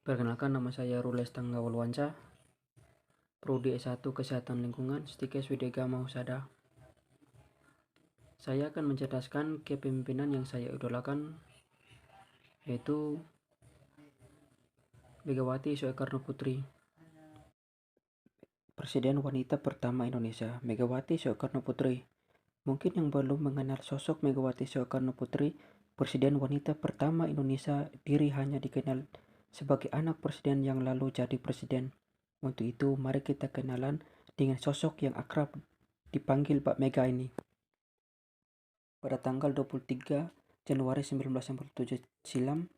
Perkenalkan, nama saya Rules Tanggawalwansa, Prodi S1 Kesehatan Lingkungan, Stikes Widega Mahusada. Saya akan mencerdaskan kepemimpinan yang saya idolakan, yaitu Megawati Soekarno-Putri, Presiden wanita pertama Indonesia. Megawati Soekarno-Putri. Mungkin yang belum mengenal sosok Megawati Soekarno-Putri, Presiden wanita pertama Indonesia, diri hanya dikenal sebagai anak presiden yang lalu jadi presiden. Untuk itu, mari kita kenalan dengan sosok yang akrab dipanggil Mbak Mega ini. Pada tanggal 23 Januari 1947 silam,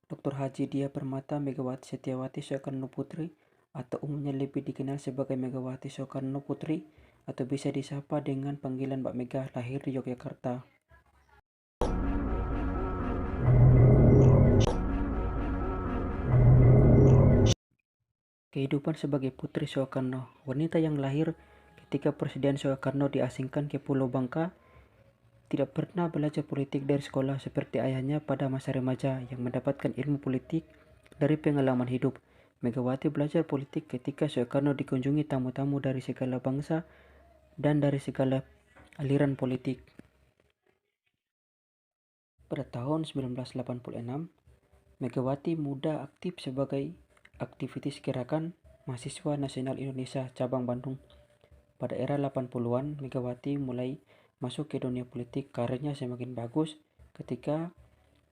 Dr. Haji Dia Permata Megawati Setiawati Soekarno Putri atau umumnya lebih dikenal sebagai Megawati Soekarno Putri atau bisa disapa dengan panggilan Mbak Mega, lahir di Yogyakarta. Kehidupan sebagai Putri Soekarno, wanita yang lahir ketika Presiden Soekarno diasingkan ke Pulau Bangka, tidak pernah belajar politik dari sekolah seperti ayahnya pada masa remaja yang mendapatkan ilmu politik dari pengalaman hidup. Megawati belajar politik ketika Soekarno dikunjungi tamu-tamu dari segala bangsa dan dari segala aliran politik. Pada tahun 1986, Megawati muda aktif sebagai aktivis Gerakan Mahasiswa Nasional Indonesia Cabang Bandung. Pada era 80-an, Megawati mulai masuk ke dunia politik. Karirnya semakin bagus ketika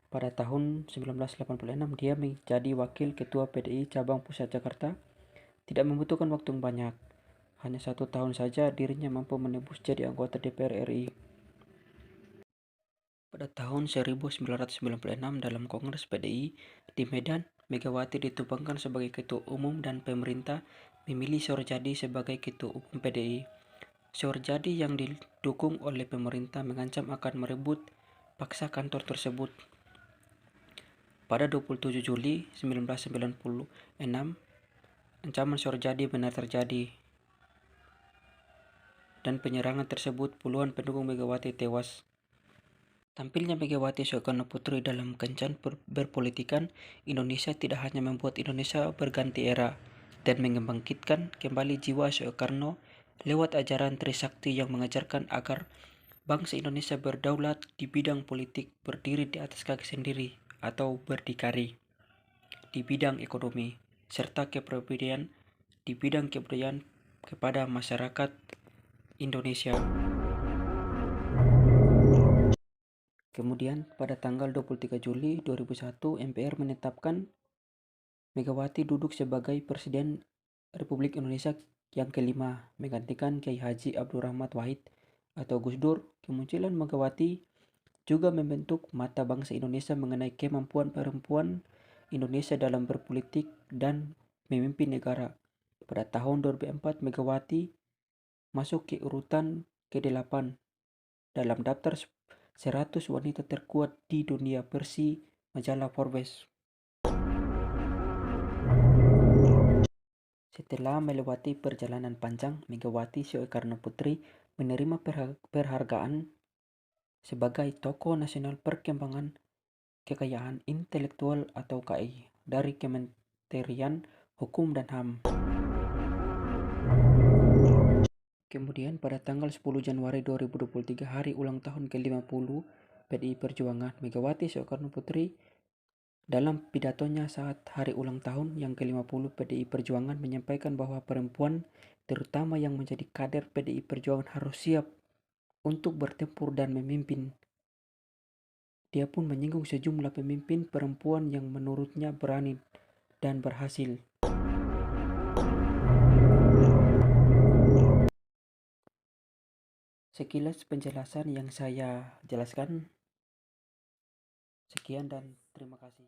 pada tahun 1986 dia menjadi wakil ketua PDI Cabang Pusat Jakarta. Tidak membutuhkan waktu banyak, hanya 1 tahun saja dirinya mampu menembus jadi anggota DPR RI. Pada tahun 1996 dalam Kongres PDI di Medan, Megawati ditumpangkan sebagai ketua umum dan pemerintah memilih Soehardjo sebagai ketua umum PDI. Soehardjo yang didukung oleh pemerintah mengancam akan merebut paksa kantor tersebut. Pada 27 Juli 1996, ancaman Soehardjo benar terjadi dan penyerangan tersebut puluhan pendukung Megawati tewas. Tampilnya Megawati Soekarno Putri dalam kencan berpolitikan Indonesia tidak hanya membuat Indonesia berganti era dan membangkitkan kembali jiwa Soekarno lewat ajaran Trisakti yang mengajarkan agar bangsa Indonesia berdaulat di bidang politik, berdiri di atas kaki sendiri atau berdikari di bidang ekonomi, serta kepemimpinan di bidang kebudayaan kepada masyarakat Indonesia. Kemudian pada tanggal 23 Juli 2001 MPR menetapkan Megawati duduk sebagai Presiden Republik Indonesia yang kelima, menggantikan Kiai Haji Abdul Rahmat Wahid atau Gus Dur. Kemunculan Megawati juga membentuk mata bangsa Indonesia mengenai kemampuan perempuan Indonesia dalam berpolitik dan memimpin negara. Pada tahun 2004 Megawati masuk ke urutan ke-8 dalam daftar 100 wanita terkuat di dunia versi majalah Forbes. Setelah melewati perjalanan panjang, Megawati Soekarno Putri menerima penghargaan sebagai Tokoh Nasional Perkembangan Kekayaan Intelektual atau KI dari Kementerian Hukum dan HAM. Kemudian pada tanggal 10 Januari 2023, hari ulang tahun ke-50 PDI Perjuangan, Megawati Soekarno Putri dalam pidatonya saat hari ulang tahun yang ke-50 PDI Perjuangan menyampaikan bahwa perempuan, terutama yang menjadi kader PDI Perjuangan, harus siap untuk bertempur dan memimpin. Dia pun menyinggung sejumlah pemimpin perempuan yang menurutnya berani dan berhasil. Sekilas penjelasan yang saya jelaskan. Sekian dan terima kasih.